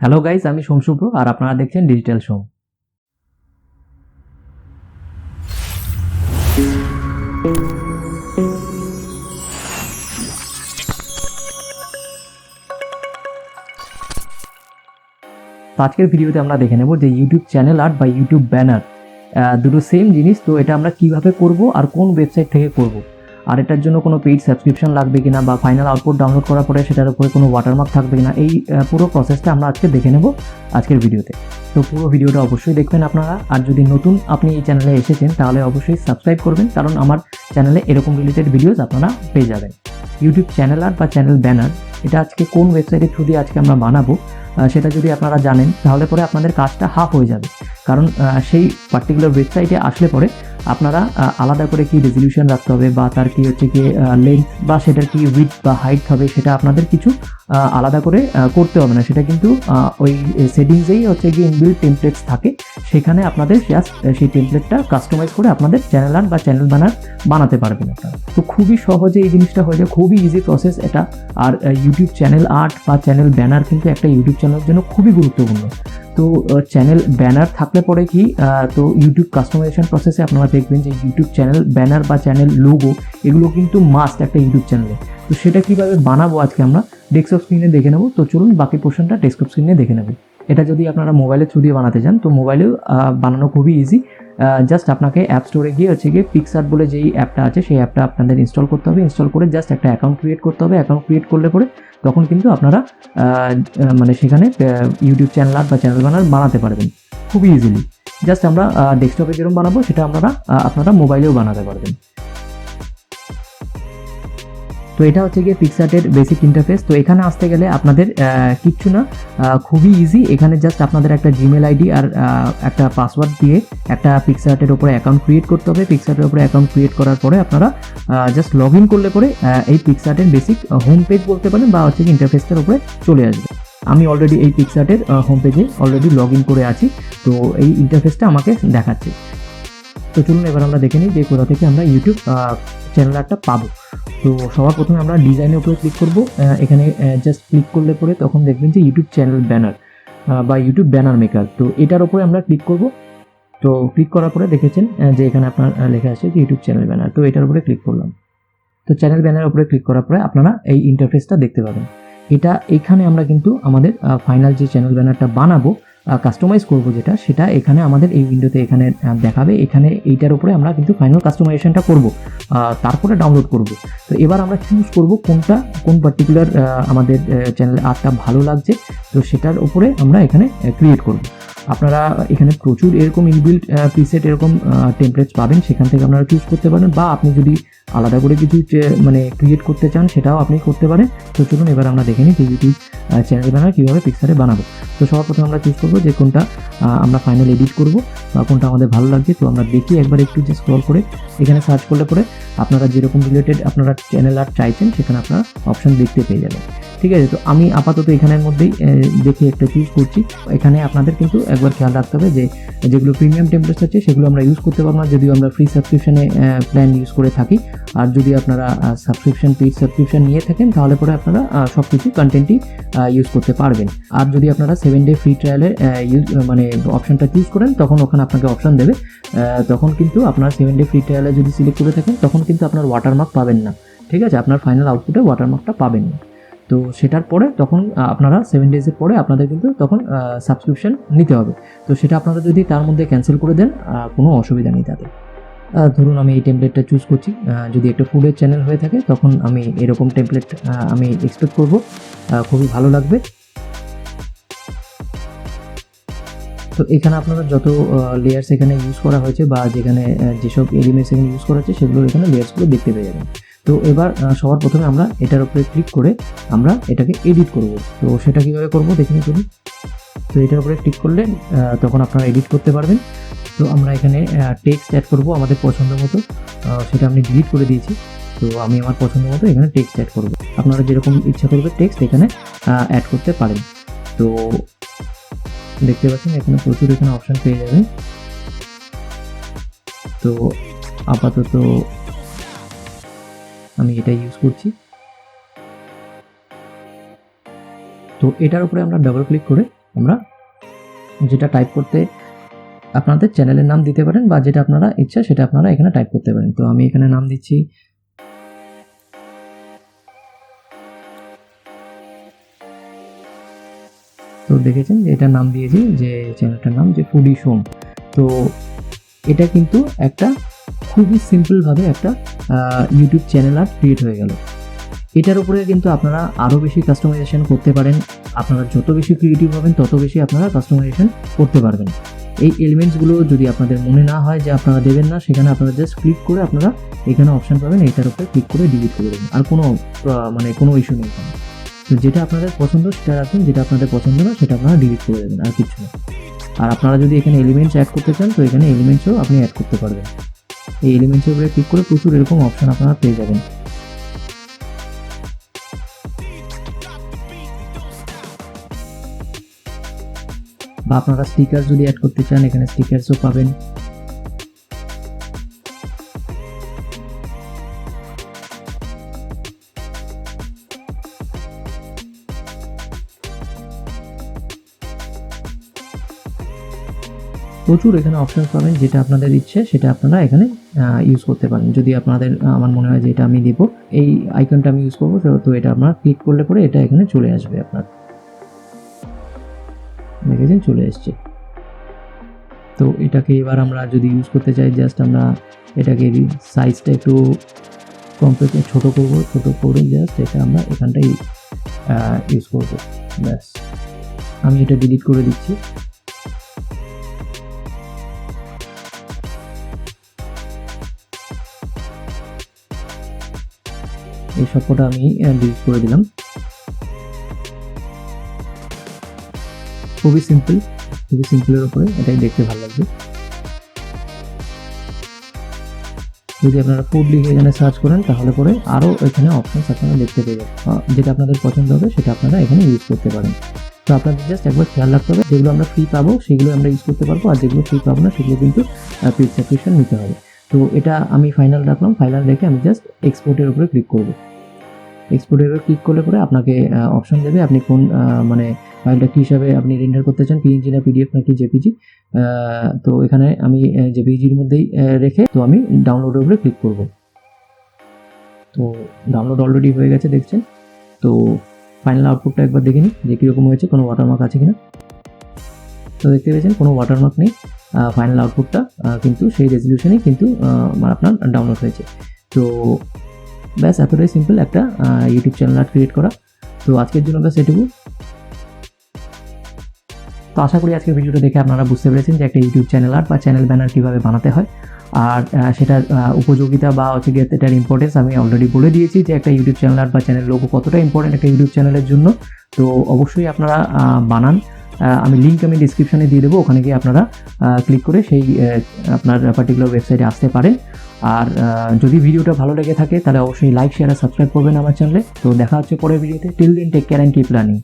Hello guys, আমি সোমশুভ্র আর আপনারা দেখছেন ডিজিটাল সোম। আজকের ভিডিওতে আমরা দেখে নেব যে ইউটিউব চ্যানেল আর্ট বা ইউটিউব ব্যানার দুটো সেম জিনিস। তো এটা আমরা কিভাবে করব আর কোন ওয়েবসাইট থেকে করব, আর এটার জন্য কোনো পেইড সাবস্ক্রিপশন লাগবে কিনা বা ফাইনাল আউটপুট ডাউনলোড করার পরে সেটার উপরে কোনো ওয়াটারমার্ক থাকবে কিনা, এই পুরো প্রসেসটা আমরা আজকে দেখে নেব আজকের ভিডিওতে। তো পুরো ভিডিওটা অবশ্যই দেখবেন আপনারা। আর যদি নতুন আপনি এই চ্যানেলে এসেছেন তাহলে অবশ্যই সাবস্ক্রাইব করবেন, কারণ আমার চ্যানেলে এরকম রিলেটেড ভিডিওস আপনারা পেয়ে যাবেন। ইউটিউব চ্যানেল আর্ট বা চ্যানেল ব্যানার এটা আজকে কোন ওয়েবসাইটের থ্রু দিয়ে আজকে আমরা বানাবো সেটা যদি আপনারা জানেন তাহলে পরে আপনাদের কাজটা হাফ হয়ে যাবে। কারণ সেই পার্টিকুলার ওয়েবসাইটে আসলে পরে আপনারা আলাদা করে কি রেজলিউশন রাখতে হবে বা তার কি হচ্ছে কি লেন্থ বা সেটার কি উইথ বা হাইট হবে, সেটা আপনাদের কিছু আলাদা করে করতে হবে না। সেটা কিন্তু ওই সেটিংসেই হচ্ছে কি ইনবিল্ট টেমপ্লেটস থাকে, সেখানে আপনাদের জাস্ট সেই টেমপ্লেটটা কাস্টমাইজ করে আপনাদের চ্যানেল আর্ট বা চ্যানেল ব্যানার বানাতে পারবেন আপনারা। তো খুবই সহজে এই জিনিসটা হয়ে যায়, খুবই ইজি প্রসেস এটা। আর ইউটিউব চ্যানেল আর্ট বা চ্যানেল ব্যানার কিন্তু একটা ইউটিউব চ্যানেলের জন্য খুবই গুরুত্বপূর্ণ। তো চ্যানেল ব্যানার থাকলে পরে কি তো ইউটিউব কাস্টমাইজেশন প্রসেসে আপনারা দেখবেন যে ইউটিউব চ্যানেল ব্যানার বা চ্যানেল লোগো এগুলো কিন্তু মাস্ট একটা ইউটিউব চ্যানেলে। তো সেটা কীভাবে বানাবো আজকে আমরা ডেস্কটপ স্ক্রিনে দেখে নেব। তো চলুন বাকি পোর্শনটা ডেস্কটপ স্ক্রিনে দেখে নেব। এটা যদি আপনারা মোবাইলের থ্রু দিয়ে বানাতে চান তো মোবাইলেও বানানো খুবই ইজি। জাস্ট আপনাকে অ্যাপ স্টোরে গিয়ে হচ্ছে গিয়ে পিক্সার্ট বলে যেই অ্যাপটা আছে সেই অ্যাপটা আপনাদের ইনস্টল করতে হবে। ইনস্টল করে জাস্ট একটা অ্যাকাউন্ট ক্রিয়েট করতে হবে। অ্যাকাউন্ট ক্রিয়েট করলে পরে তখন কিন্তু আপনারা মানে সেখানে ইউটিউব চ্যানেল আর্ট বা চ্যানেল ব্যানার বানাতে পারবেন খুবই ইজিলি। জাস্ট আমরা ডেস্কটপে যেরকম বানাবো সেটা আপনারা মোবাইলেও বানাতে পারবেন। তো এটা হচ্ছে গিয়ে পিক্সার্টের বেসিক ইন্টারফেস। তো এখানে আসতে গেলে আপনাদের কিচ্ছু না, খুবই ইজি। এখানে জাস্ট আপনাদের একটা জিমেল আইডি আর একটা পাসওয়ার্ড দিয়ে একটা পিক্সার্টের উপরে অ্যাকাউন্ট ক্রিয়েট করতে হবে। পিক্সার্টের উপরে অ্যাকাউন্ট ক্রিয়েট করার পরে আপনারা জাস্ট লগ ইন করলে পরে এই পিক্সার্টের বেসিক হোম পেজ বলতে পারেন বা হচ্ছে ইন্টারফেসটার উপরে চলে আসবে। আমি অলরেডি এই পিক্সার্টের হোম পেজে অলরেডি লগ ইন করে আছি, তো এই ইন্টারফেসটা আমাকে দেখাচ্ছে। তো চলুন এবার আমরা দেখে নিই যে কোথা থেকে আমরা ইউটিউব চ্যানেল আর্টটা পাবো। তো সবার প্রথমে আমরা ডিজাইনের উপরে ক্লিক করব। এখানে জাস্ট ক্লিক করলে পরে তখন দেখবেন যে ইউটিউব চ্যানেল ব্যানার বা ইউটিউব ব্যানার মেকার, তো এটার উপরে আমরা ক্লিক করব। তো ক্লিক করার পরে দেখেছেন যে এখানে আপনার লেখা আছে যে ইউটিউব চ্যানেল ব্যানার, তো এটার উপরে ক্লিক করলাম। তো চ্যানেল ব্যানারের উপরে ক্লিক করার পরে আপনারা এই ইন্টারফেসটা দেখতে পাবেন। এখানে আমরা কিন্তু আমাদের ফাইনাল যে চ্যানেল ব্যানারটা বানাবো, কাস্টমাইজ করব যেটা, সেটা এখানে আমাদের এই উইন্ডোতে এখানে দেখাবে। এখানে এইটার উপরে আমরা কিন্তু ফাইনাল কাস্টমাইজেশনটা করব, তারপরে ডাউনলোড করব। তো এবার আমরা চুজ করব কোন পার্টিকুলার আমাদের চ্যানেল আর্টটা ভালো লাগছে, তো সেটার উপরে আমরা এখানে ক্রিয়েট করব। আপনারা এখানে প্রচুর এরকম ইনবিল্ট প্রিসেট এরকম টেমপ্লেটস পাবেন, সেখান থেকে আপনারা চুজ করতে পারেন, বা আপনি যদি আলাদা করে কিছু মানে ক্রিয়েট করতে চান সেটাও আপনি করতে পারেন। তো চলুন এবার আমরা দেখে নিই যে ইউটিউব চ্যানেল ব্যানার কীভাবে পিক্সারে বানাবো। তো সবার প্রথমে আমরা চুজ করবো যে কোনটা আমরা ফাইনাল এডিট করব বা কোনটা আমাদের ভালো লাগছে। তো আমরা দেখি একবার একটু যে স্ক্রল করে এখানে সার্চ করলে পরে আপনারা যেরকম রিলেটেড আপনারা চ্যানেল আর্ট চাইছেন সেখানে আপনারা অপশান দেখতে পেয়ে যাবেন। ঠিক আছে, তো আমি আপাতত এখানের মধ্যেই দেখে একটা চুজ করছি। এখানে আপনাদের কিন্তু একবার খেয়াল রাখতে হবে যে যেগুলো প্রিমিয়াম টেমপ্লেটস আছে সেগুলো আমরা ইউজ করতে পারবো না, যদিও আমরা ফ্রি সাবস্ক্রিপশনে প্ল্যান ইউজ করে থাকি। আর যদি আপনারা সাবস্ক্রিপশন পেইড সাবস্ক্রিপশন নিয়ে থাকেন তাহলে পরে আপনারা সব কিছু কন্টেন্টই ইউজ করতে পারবেন। আর যদি আপনারা 7 ডে ফ্রি ট্রায়ালের মানে অপশানটা চুজ করেন তখন ওখানে আপনাকে অপশান দেবে। তখন কিন্তু আপনারা 7 ডে ফ্রি ট্রায়ালে যদি সিলেক্ট করে থাকেন তখন কিন্তু আপনার ওয়াটারমার্ক পাবেন না। ঠিক আছে, আপনার ফাইনাল আউটপুটে ওয়াটারমার্কটা পাবেন না। তো সেটার পরে তখন আপনারা 7 ডেজের পরে আপনাদের কিন্তু তখন সাবস্ক্রিপশন নিতে হবে। তো সেটা আপনারা যদি তার মধ্যে ক্যান্সেল করে দেন কোনো অসুবিধা নেই তাতে। ধরুন আমি এই টেমপ্লেটটা চুজ করছি। যদি একটা ফুডের চ্যানেল হয়ে থাকে তখন আমি এরকম টেমপ্লেট আমি এক্সপেক্ট করব, খুবই ভালো লাগবে। তো এখানে আপনারা যত লেয়ার্স এখানে ইউজ করা হয়েছে বা যেখানে যেসব এলিমেন্টস এখানে ইউজ করা হচ্ছে সেগুলো এখানে লেয়ার্সগুলো দেখতে পেয়ে যাবেন। তো এবার সবার প্রথমে আমরা এটার উপরে ক্লিক করে আমরা এটাকে এডিট করব। তো সেটা কীভাবে করবো দেখে নিন চলুন। তো এটার উপরে ক্লিক করলে তখন আপনারা এডিট করতে পারবেন। তো আমরা এখানে টেক্সট অ্যাড করব আমাদের পছন্দ মতো, সেটা আমি ডিলিট করে দিয়েছি। তো আমি আমার পছন্দ মতো এখানে টেক্সট অ্যাড করব। আপনারা যেরকম ইচ্ছা করবে টেক্সট এখানে অ্যাড করতে পারেন। তো দেখতে পাচ্ছেন এখানে প্রচুর এখানে অপশান পেয়ে যাবেন। তো আপাতত আমি এটা ইউজ করছি। তো এটার উপরে আমরা ডাবল ক্লিক করে আমরা যেটা টাইপ করতে আপনাদের চ্যানেলের নাম দিতে পারেন বা যেটা আপনারা ইচ্ছা সেটা আপনারা এখানে টাইপ করতে পারেন। তো আমি এখানে নাম দিচ্ছি তো দেখেছেন যে এটার নাম দিয়েছি যে চ্যানেলটার নাম যে ফুডি সোম। তো এটা কিন্তু একটা খুবই সিম্পলভাবে একটা ইউটিউব চ্যানেল আর্ট ক্রিয়েট হয়ে গেল। এটার উপরে কিন্তু আপনারা আরও বেশি কাস্টমাইজেশন করতে পারেন। আপনারা যত বেশি ক্রিয়েটিভ হবেন তত বেশি আপনারা কাস্টমাইজেশন করতে পারবেন। এই এলিমেন্টসগুলো যদি আপনাদের মনে না হয় যে আপনারা দেবেন না, সেখানে আপনারা জাস্ট ক্লিক করে আপনারা এখানে অপশান পাবেন, এইটার উপরে ক্লিক করে ডিলিট করে দেবেন। আর কোনো ইস্যু নেই এখানে। তো যেটা আপনাদের পছন্দ সেটা রাখবেন, যেটা আপনাদের পছন্দ না সেটা আপনারা ডিলিট করে দেবেন, আর কিছু না। আর আপনারা যদি এখানে এলিমেন্টস অ্যাড করতে চান তো এখানে এলিমেন্টসও আপনি অ্যাড করতে পারবেন। এই এলিমেন্টসের উপরে ক্লিক করে প্রচুর এরকম অপশান আপনারা পেয়ে যাবেন। বা আপনারা স্টিকার যদি অ্যাড করতে চান এখানে স্টিকারসও পাবেন। প্রচুর এখানে অপশন পাবেন, যেটা আপনাদের ইচ্ছে সেটা আপনারা এখানে ইউজ করতে পারেন। যদি আপনাদের আমার মনে হয় যে এটা আমি দেবো, এই আইকনটা আমি ইউজ করবো, তো এটা আপনারা ক্লিক করলে পরে এটা এখানে চলে আসবে। আপনার দেখেছেন চলে এসছে। তো এটাকে এবার আমরা যদি ইউজ করতে চাই, জাস্ট আমরা এটাকে সাইজটা একটু কমপ্লিট ছোটো করবো, ছোটো করে জাস্ট এটা আমরা এখানটাই ইউজ করবো। ব্যাস, আমি এটা ডিলিট করে দিচ্ছি। এই সবকটা আমি ডিলিট করে দিলাম। খুবই সিম্পলের উপরে এটাই দেখতে ভালো লাগবে। যদি আপনারা ফুড লিখে এখানে সার্চ করেন তাহলে পরে আরও এখানে অপশনস আপনারা দেখতে পেয়ে যেটা আপনাদের পছন্দ হবে সেটা আপনারা এখানে ইউজ করতে পারেন। তো আপনাদের জাস্ট একবার খেয়াল রাখতে হবে, যেগুলো আমরা ফ্রি পাবো সেগুলো আমরা ইউজ করতে পারবো, আর যেগুলো ফ্রি পাবো না সেগুলো কিন্তু পেইড সাবস্ক্রিপশন নিতে হবে। তো এটা আমি ফাইনাল রাখলাম। ফাইনাল রেখে আমি জাস্ট এক্সপোর্টের উপরে ক্লিক করব। এক্সপোর্টের উপরে ক্লিক করলে পরে আপনাকে অপশন দেবে আপনি কোন ফাইলটা কী হিসাবে আপনি রেন্ডার করতে চান, পিএনজি না পিডিএফ নাকি জেপিজি। তো এখানে আমি জেপিজির মধ্যেই রেখে তো আমি ডাউনলোডের উপরে ক্লিক করব। তো ডাউনলোড অলরেডি হয়ে গেছে দেখছেন। তো ফাইনাল আউটপুটটা একবার দেখে নিই যে কীরকম হয়েছে, কোনো ওয়াটারমার্ক আছে কিনা। তো দেখতে পেয়েছেন কোনো ওয়াটারমার্ক নেই। ফাইনাল আউটপুটটা কিন্তু সেই রেজলিউশনেই কিন্তু আপনার ডাউনলোড হয়েছে। তো ব্যাস এতটাই সিম্পল একটা ইউটিউব চ্যানেল আর্ট ক্রিয়েট করা। তো আজকের জন্য ব্যাস এটুকু। তো আশা করি আজকের ভিডিওটা দেখে আপনারা বুঝতে পেরেছেন যে একটা ইউটিউব চ্যানেল আর্ট বা চ্যানেল ব্যানার কীভাবে বানাতে হয়, আর সেটার উপযোগিতা বা হচ্ছে গিয়ে এটার ইম্পর্টেন্স আমি অলরেডি বলে দিয়েছি যে একটা ইউটিউব চ্যানেল আর্ট বা চ্যানেল লোগো কতটা ইম্পর্টেন্ট একটা ইউটিউব চ্যানেলের জন্য। তো অবশ্যই আপনারা বানান। আমি লিঙ্ক আমি ডিসক্রিপশানে দিয়ে দেবো, ওখানে গিয়ে আপনারা ক্লিক করে সেই আপনার পার্টিকুলার ওয়েবসাইটে আসতে পারেন। আর যদি ভিডিওটা ভালো লেগে থাকে তাহলে অবশ্যই লাইক, শেয়ার আর সাবস্ক্রাইব করবেন আমার চ্যানেলে। তো দেখা হচ্ছে পরের ভিডিওতে। Till then take care and keep learning.